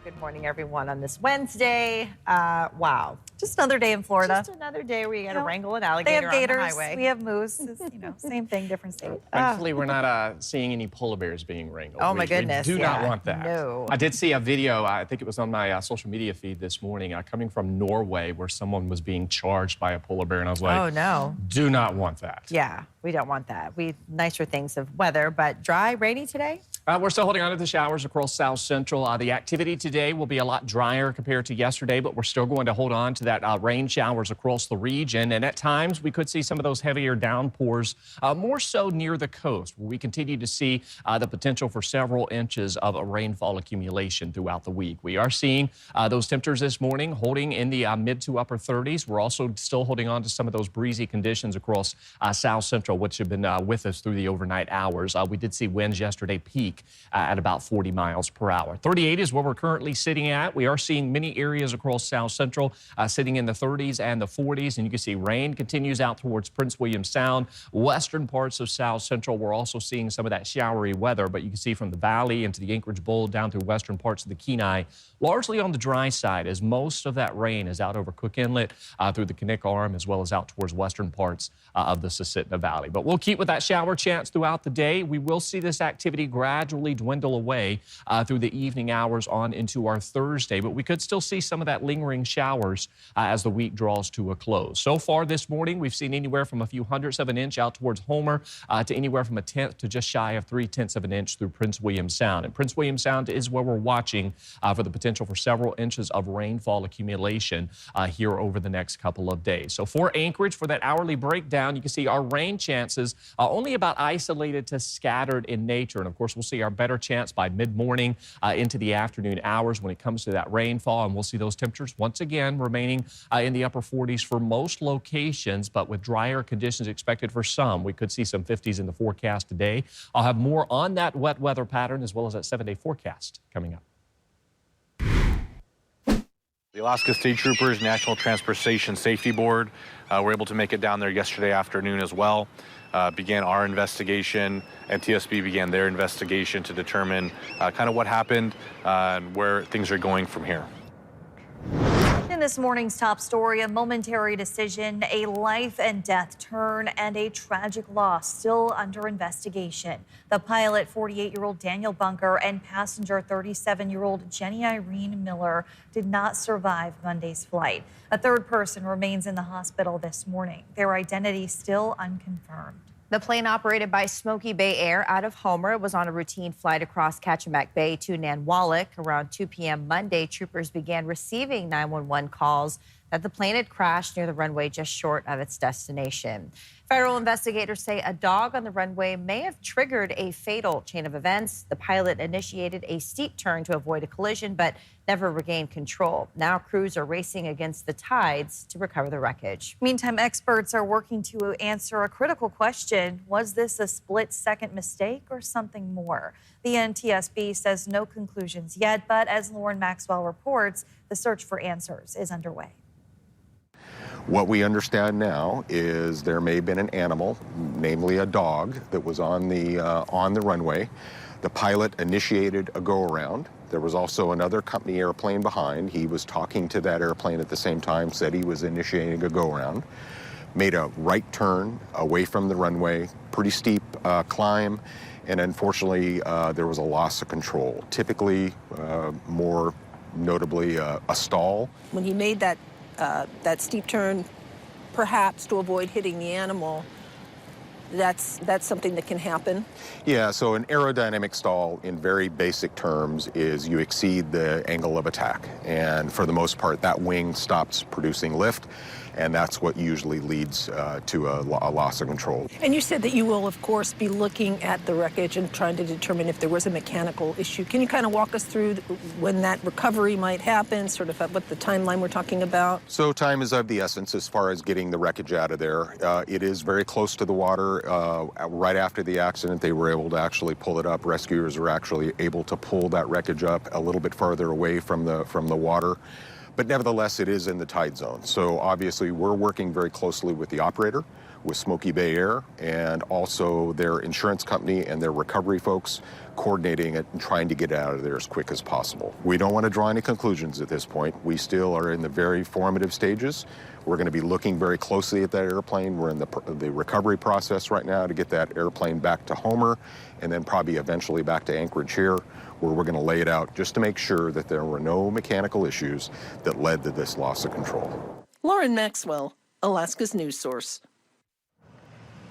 Good morning, everyone, on this Wednesday. Wow. Just another day in Florida. Just another day where you got to wrangle an alligator They have gators, on the highway. we have moose. It's, same thing, different state. Thankfully, we're not seeing any polar bears being wrangled. Oh, my goodness. We do not want that. No. I did see a video, I think it was on my social media feed this morning, coming from Norway, where someone was being charged by a polar bear, and I was like, oh, no. Do not want that. Yeah, we don't want that. We nicer things of weather, but dry, rainy today? We're still holding on to the showers across South Central. The activity today will be a lot drier compared to yesterday, but we're still going to hold on to that rain showers across the region. And at times, we could see some of those heavier downpours, more so near the coast, where we continue to see the potential for several inches of rainfall accumulation throughout the week. We are seeing those temperatures this morning holding in the mid to upper 30s. We're also still holding on to some of those breezy conditions across South Central, which have been with us through the overnight hours. We did see winds yesterday peak at about 40 miles per hour. 38 is where we're currently sitting at. We are seeing many areas across South Central sitting in the 30s and the 40s, and you can see rain continues out towards Prince William Sound. Western parts of South Central, we're also seeing some of that showery weather, but you can see from the valley into the Anchorage Bowl down through western parts of the Kenai, largely on the dry side, as most of that rain is out over Cook Inlet through the Kinnick Arm, as well as out towards western parts of the Susitna Valley. But we'll keep with that shower chance throughout the day. We will see this activity gradually dwindle away through the evening hours on into our Thursday, but we could still see some of that lingering showers as the week draws to a close. So far this morning, we've seen anywhere from a few hundredths of an inch out towards Homer to anywhere from a tenth to just shy of 3/10 of an inch through Prince William Sound. And Prince William Sound is where we're watching for the potential for several inches of rainfall accumulation here over the next couple of days. So for Anchorage, for that hourly breakdown, you can see our rain chances only about isolated to scattered in nature. And of course, we'll see our better chance by mid-morning into the afternoon hours when it comes to that rainfall. And we'll see those temperatures once again remaining in the upper 40s for most locations, but with drier conditions expected for some. We could see some 50s in the forecast today. I'll have more on that wet weather pattern as well as that 7-day forecast coming up. The Alaska State Troopers, National Transportation Safety Board, were able to make it down there yesterday afternoon as well. Began our investigation, and TSB began their investigation to determine kind of what happened and where things are going from here. In this morning's top story, a momentary decision, a life and death turn, and a tragic loss still under investigation. The pilot, 48-year-old Daniel Bunker, and passenger, 37-year-old Jenny Irene Miller, did not survive Monday's flight. A third person remains in the hospital this morning. Their identity still unconfirmed. The plane operated by Smoky Bay Air out of Homer was on a routine flight across Kachemak Bay to Nanwalek. Around 2 p.m. Monday, troopers began receiving 911 calls that the plane had crashed near the runway just short of its destination. Federal investigators say a dog on the runway may have triggered a fatal chain of events. The pilot initiated a steep turn to avoid a collision, but never regained control. Now crews are racing against the tides to recover the wreckage. Meantime, experts are working to answer a critical question. Was this a split-second mistake or something more? The NTSB says no conclusions yet, but as Lauren Maxwell reports, the search for answers is underway. What we understand now is there may have been an animal, namely a dog, that was on the runway. The pilot initiated a go-around. There was also another company airplane behind. He was talking to that airplane at the same time, said he was initiating a go-around. Made a right turn away from the runway, pretty steep climb, and unfortunately there was a loss of control. Typically, more notably, a stall. When he made that steep turn, perhaps to avoid hitting the animal, that's something that can happen. Yeah, so an aerodynamic stall in very basic terms is you exceed the angle of attack. And for the most part, that wing stops producing lift, and that's what usually leads to a loss of control. And you said that you will, of course, be looking at the wreckage and trying to determine if there was a mechanical issue. Can you kind of walk us through when that recovery might happen, sort of what the timeline we're talking about? So time is of the essence as far as getting the wreckage out of there. It is very close to the water. Right after the accident, they were able to actually pull it up. Rescuers were actually able to pull that wreckage up a little bit farther away from the water. But nevertheless, it is in the tide zone. So obviously, we're working very closely with the operator. with Smoky Bay Air and also their insurance company and their recovery folks coordinating it and trying to get out of there as quick as possible. We don't want to draw any conclusions at this point. We still are in the very formative stages. We're going to be looking very closely at that airplane. We're in the recovery process right now to get that airplane back to Homer and then probably eventually back to Anchorage here, where we're going to lay it out just to make sure that there were no mechanical issues that led to this loss of control. Lauren Maxwell, Alaska's news source.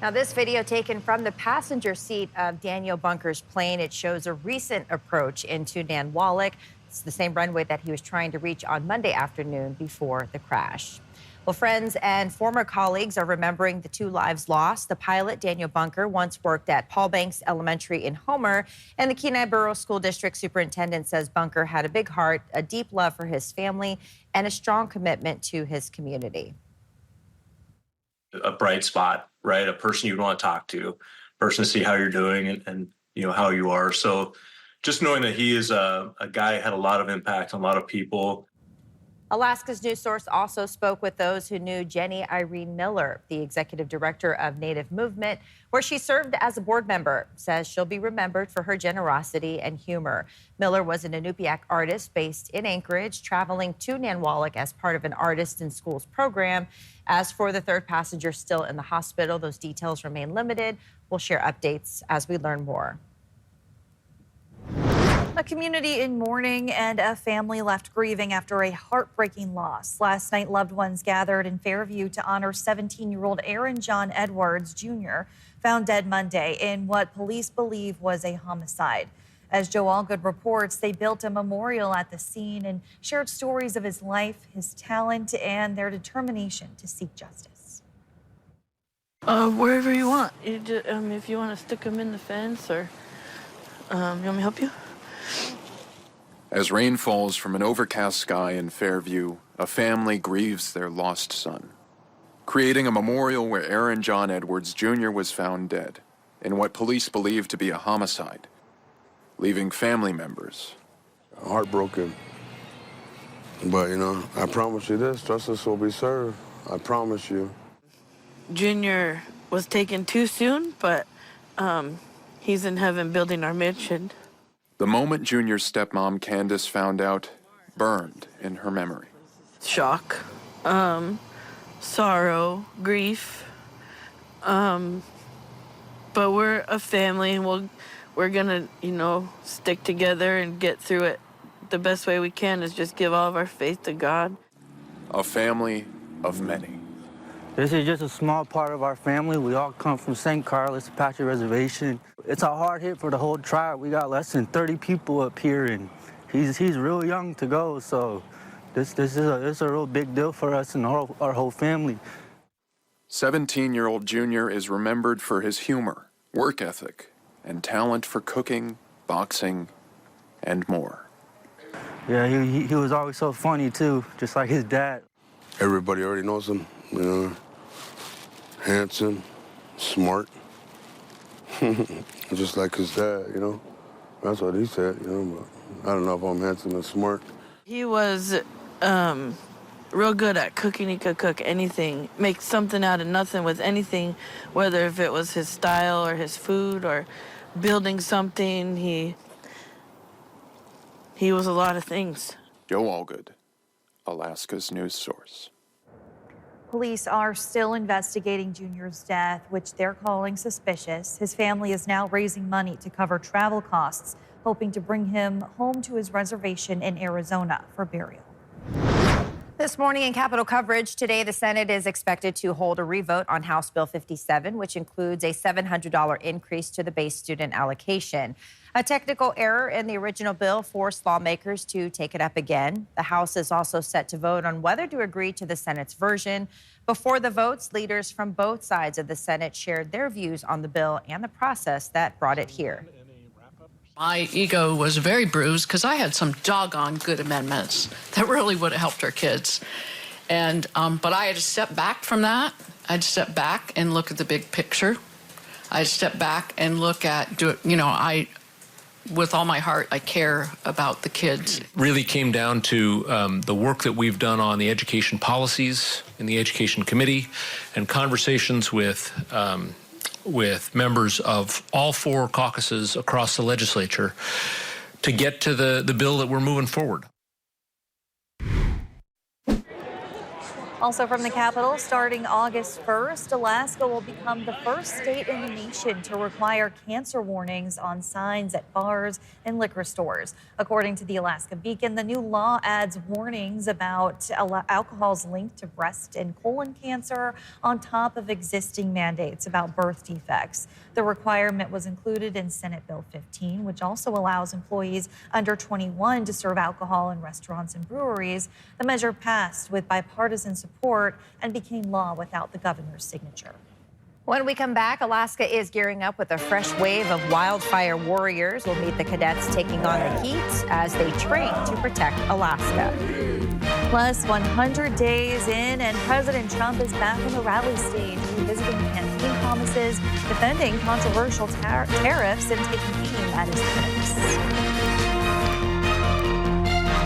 Now, this video taken from the passenger seat of Daniel Bunker's plane. It shows a recent approach into Nanwalek. It's the same runway that he was trying to reach on Monday afternoon before the crash. Well, friends and former colleagues are remembering the 2 lives lost. The pilot, Daniel Bunker, once worked at Paul Banks Elementary in Homer, and the Kenai Borough School District Superintendent says Bunker had a big heart, a deep love for his family, and a strong commitment to his community. A bright spot, right? A person you'd want to talk to, person to see how you're doing and you know, how you are. So just knowing that he is a guy who had a lot of impact on a lot of people. Alaska's news source also spoke with those who knew Jenny Irene Miller, the executive director of Native Movement, where she served as a board member. Says she'll be remembered for her generosity and humor. Miller was an Inupiaq artist based in Anchorage, traveling to Nanwalek as part of an Artist in Schools program. As for the 3rd passenger still in the hospital, those details remain limited. We'll share updates as we learn more. A community in mourning and a family left grieving after a heartbreaking loss. Last night, loved ones gathered in Fairview to honor 17-year-old Aaron John Edwards Jr., found dead Monday in what police believe was a homicide. As Joe Allgood reports, they built a memorial at the scene and shared stories of his life, his talent, and their determination to seek justice. Wherever you want. You just, if you want to stick them in the fence or you want me to help you? As rain falls from an overcast sky in Fairview, a family grieves their lost son, creating a memorial where Aaron John Edwards Jr. was found dead in what police believe to be a homicide, leaving family members heartbroken. But, you know, I promise you this, justice will be served. I promise you. Junior was taken too soon, but he's in heaven building our mansion. The moment Junior's stepmom, Candace, found out burned in her memory. Shock, sorrow, grief. But we're a family and we're gonna, you know, stick together and get through it. The best way we can is just give all of our faith to God. A family of many. This is just a small part of our family. We all come from St. Carlos Apache Reservation. It's a hard hit for the whole tribe. We got less than 30 people up here, and he's real young to go. So this is a real big deal for us and our whole family. 17-year-old Junior is remembered for his humor, work ethic, and talent for cooking, boxing, and more. Yeah, he was always so funny too, just like his dad. Everybody already knows him, you know. Handsome, smart. Just like his dad, you know. That's what he said, you know, but I don't know if I'm handsome and smart. He was real good at cooking. He could cook anything, make something out of nothing with anything, whether if it was his style or his food or building something. He was a lot of things. Joe Allgood, Alaska's news source. Police are still investigating Junior's death, which they're calling suspicious. His family is now raising money to cover travel costs, hoping to bring him home to his reservation in Arizona for burial. This morning in Capitol coverage, today the Senate is expected to hold a revote on House Bill 57, which includes a $700 increase to the base student allocation. A technical error in the original bill forced lawmakers to take it up again. The House is also set to vote on whether to agree to the Senate's version. Before the votes, leaders from both sides of the Senate shared their views on the bill and the process that brought it here. My ego was very bruised because I had some doggone good amendments that really would have helped our kids. And but I had to step back from that. I had to step back and look at the big picture. I had to step back and look at, with all my heart, I care about the kids. Really came down to the work that we've done on the education policies in the Education Committee and conversations with members of all 4 caucuses across the legislature to get to the bill that we're moving forward. Also from the Capitol, starting August 1st, Alaska will become the first state in the nation to require cancer warnings on signs at bars and liquor stores. According to the Alaska Beacon, the new law adds warnings about alcohol's link to breast and colon cancer on top of existing mandates about birth defects. The requirement was included in Senate Bill 15, which also allows employees under 21 to serve alcohol in restaurants and breweries. The measure passed with bipartisan support and became law without the governor's signature. When we come back, Alaska is gearing up with a fresh wave of wildfire warriors. We'll meet the cadets taking on the heat as they train to protect Alaska. Plus, 100 days in, and President Trump is back on the rally stage, revisiting campaign promises, defending controversial tariffs, and taking aim at his critics.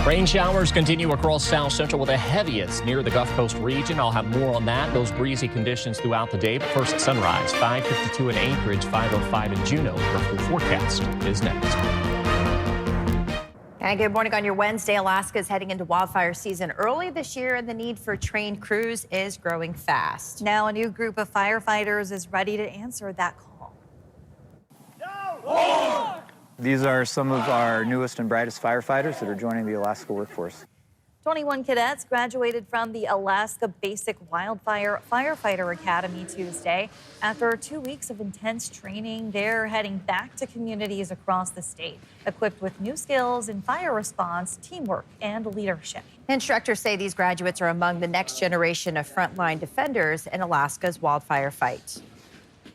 Rain showers continue across South Central with the heaviest near the Gulf Coast region. I'll have more on that. Those breezy conditions throughout the day. But first at sunrise, 5:52 in Anchorage, 5:05 in Juneau. The full forecast is next. And good morning on your Wednesday. Alaska is heading into wildfire season early this year, and the need for trained crews is growing fast. Now a new group of firefighters is ready to answer that call. These are some of our newest and brightest firefighters that are joining the Alaska workforce. 21 cadets graduated from the Alaska Basic Wildfire Firefighter Academy Tuesday. After 2 weeks of intense training, they're heading back to communities across the state, equipped with new skills in fire response, teamwork, and leadership. Instructors say these graduates are among the next generation of frontline defenders in Alaska's wildfire fight.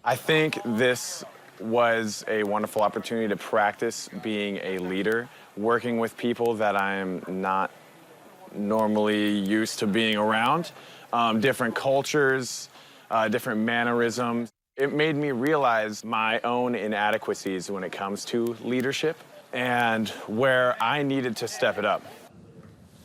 I think this was a wonderful opportunity to practice being a leader, working with people that I am not normally used to being around, different cultures, different mannerisms. It made me realize my own inadequacies when it comes to leadership and where I needed to step it up.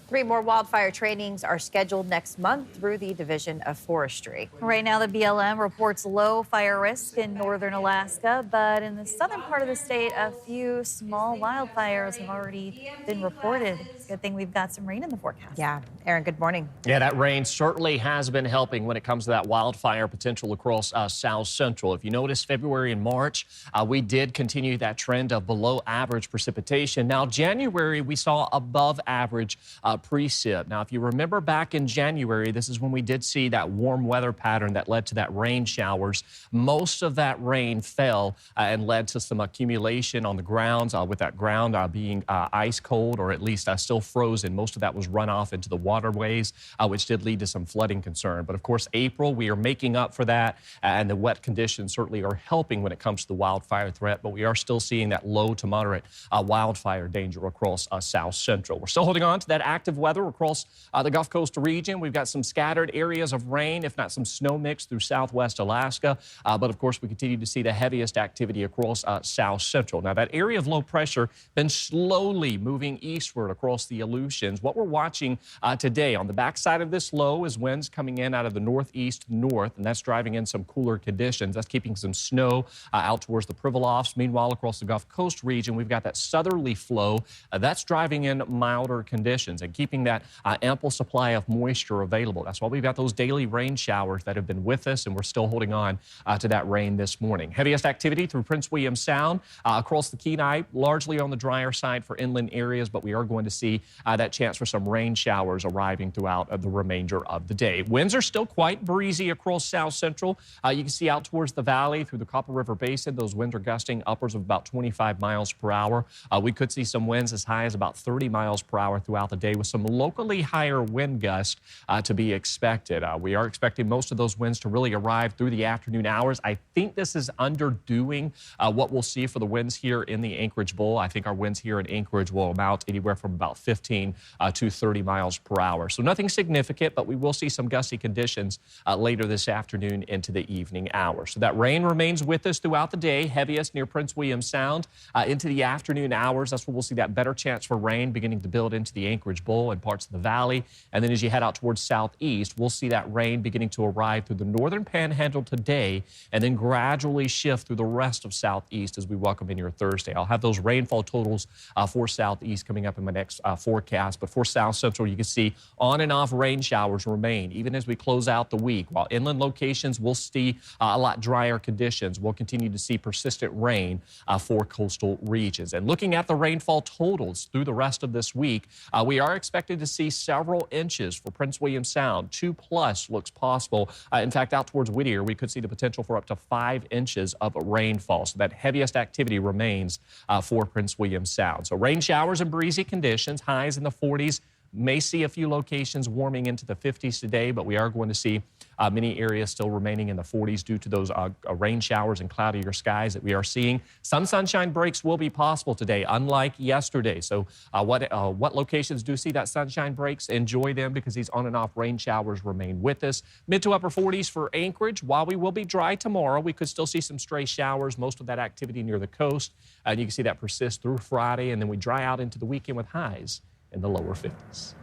3 more wildfire trainings are scheduled next month through the Division of Forestry. Right now, the BLM reports low fire risk in northern Alaska, but in the southern part of the state, a few small wildfires have already been reported. Good thing we've got some rain in the forecast. Yeah. Aaron, good morning. Yeah, that rain certainly has been helping when it comes to that wildfire potential across South Central. If you notice, February and March, we did continue that trend of below average precipitation. Now, January, we saw above average precip. Now, if you remember back in January, this is when we did see that warm weather pattern that led to that rain showers. Most of that rain fell and led to some accumulation on the grounds, with that ground being ice cold or at least still frozen. Most of that was run off into the waterways, which did lead to some flooding concern. But of course, April, we are making up for that, and the wet conditions certainly are helping when it comes to the wildfire threat, but we are still seeing that low to moderate wildfire danger across South Central. We're still holding on to that active weather across the Gulf Coast region. We've got some scattered areas of rain, if not some snow mix through southwest Alaska. But of course, we continue to see the heaviest activity across South Central. Now, that area of low pressure been slowly moving eastward across the Aleutians. What we're watching today on the backside of this low is winds coming in out of the northeast north, and that's driving in some cooler conditions. That's keeping some snow out towards the Pribilofs. Meanwhile, across the Gulf Coast region, we've got that southerly flow that's driving in milder conditions and keeping that ample supply of moisture available. That's why we've got those daily rain showers that have been with us, and we're still holding on to that rain this morning. Heaviest activity through Prince William Sound across the Kenai, largely on the drier side for inland areas, but we are going to see that chance for some rain showers arriving throughout the remainder of the day. Winds are still quite breezy across South Central. You can see out towards the valley through the Copper River Basin, those winds are gusting upwards of about 25 miles per hour. We could see some winds as high as about 30 miles per hour throughout the day with some locally higher wind gusts to be expected. We are expecting most of those winds to really arrive through the afternoon hours. I think this is underdoing what we'll see for the winds here in the Anchorage Bowl. I think our winds here in Anchorage will amount anywhere from about 15 to 30 miles per hour. So nothing significant, but we will see some gusty conditions later this afternoon into the evening hours. So that rain remains with us throughout the day, heaviest near Prince William Sound. Into the afternoon hours, that's where we'll see that better chance for rain beginning to build into the Anchorage Bowl and parts of the valley. And then as you head out towards southeast, we'll see that rain beginning to arrive through the northern panhandle today and then gradually shift through the rest of southeast as we welcome in your Thursday. I'll have those rainfall totals for southeast coming up in my next forecast. But for south central, you can see on and off rain showers remain even as we close out the week. While inland locations will see a lot drier conditions, we'll continue to see persistent rain for coastal regions. And looking at the rainfall totals through the rest of this week, we are expected to see several inches for Prince William Sound. 2+ looks possible. In fact, out towards Whittier, we could see the potential for up to 5 inches of rainfall. So that heaviest activity remains for Prince William Sound. So rain showers and breezy conditions, highs in the 40s. May see a few locations warming into the 50s today, but we are going to see many areas still remaining in the 40s due to those rain showers and cloudier skies that we are seeing. Some sunshine breaks will be possible today, unlike yesterday. So what locations do see that sunshine breaks? Enjoy them because these on and off rain showers remain with us. Mid to upper 40s for Anchorage. While we will be dry tomorrow, we could still see some stray showers, most of that activity near the coast. And you can see that persist through Friday, and then we dry out into the weekend with highs in the lower 50s.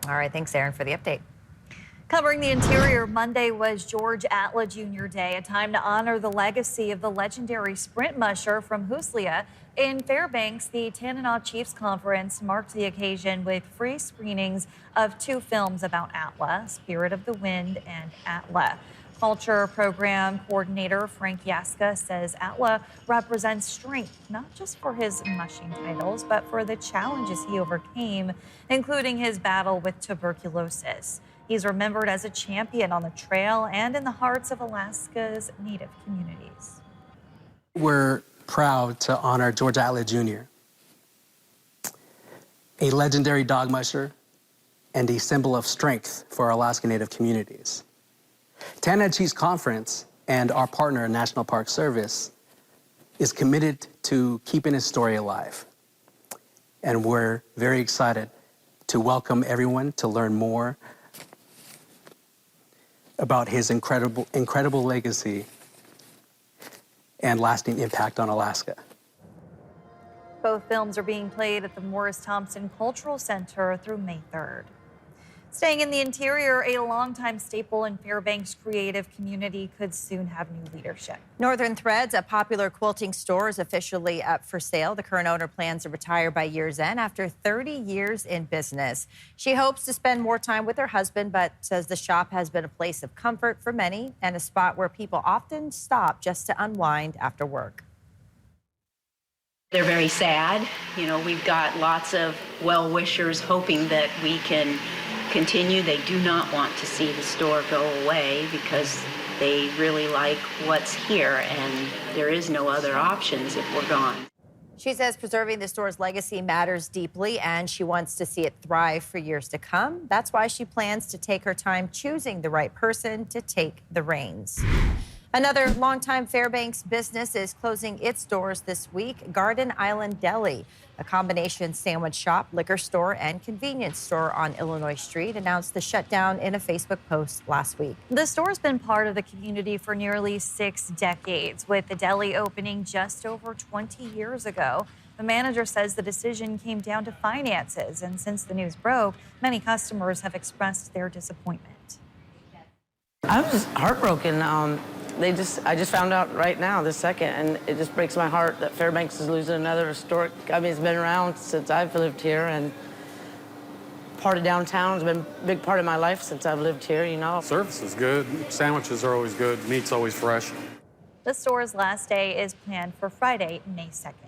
All right, thanks, Aaron, for the update. Covering the interior, Monday was George Atla Jr. Day, a time to honor the legacy of the legendary sprint musher from Hooslia. In Fairbanks, the Tanana Chiefs Conference marked the occasion with free screenings of 2 films about Atla, Spirit of the Wind and Atla. Culture Program Coordinator Frank Yaska says Atla represents strength, not just for his mushing titles, but for the challenges he overcame, including his battle with tuberculosis. He's remembered as a champion on the trail and in the hearts of Alaska's Native communities. We're proud to honor George Atla Jr., a legendary dog musher and a symbol of strength for our Alaska Native communities. Tanana Chiefs Conference and our partner, National Park Service, is committed to keeping his story alive. And we're very excited to welcome everyone to learn more about his incredible legacy and lasting impact on Alaska. Both films are being played at the Morris Thompson Cultural Center through May 3rd. Staying in the interior, a longtime staple in Fairbanks' creative community could soon have new leadership. Northern Threads, a popular quilting store, is officially up for sale. The current owner plans to retire by year's end after 30 years in business. She hopes to spend more time with her husband, but says the shop has been a place of comfort for many and a spot where people often stop just to unwind after work. They're very sad. You know, we've got lots of well-wishers hoping that we can continue. They do not want to see the store go away because they really like what's here, and there is no other options if we're gone. She says preserving the store's legacy matters deeply, and she wants to see it thrive for years to come. That's why she plans to take her time choosing the right person to take the reins. Another longtime Fairbanks business is closing its doors this week. Garden Island Deli, a combination sandwich shop, liquor store, and convenience store on Illinois Street, announced the shutdown in a Facebook post last week. The store's been part of the community for nearly 6 decades, with the deli opening just over 20 years ago. The manager says the decision came down to finances, and since the news broke, many customers have expressed their disappointment. I was heartbroken. I just found out right now, this second, and it just breaks my heart that Fairbanks is losing another historic. I mean, it's been around since I've lived here, and part of downtown. It's been a big part of my life since I've lived here, you know. Service is good. Sandwiches are always good. Meat's always fresh. The store's last day is planned for Friday, May 2nd.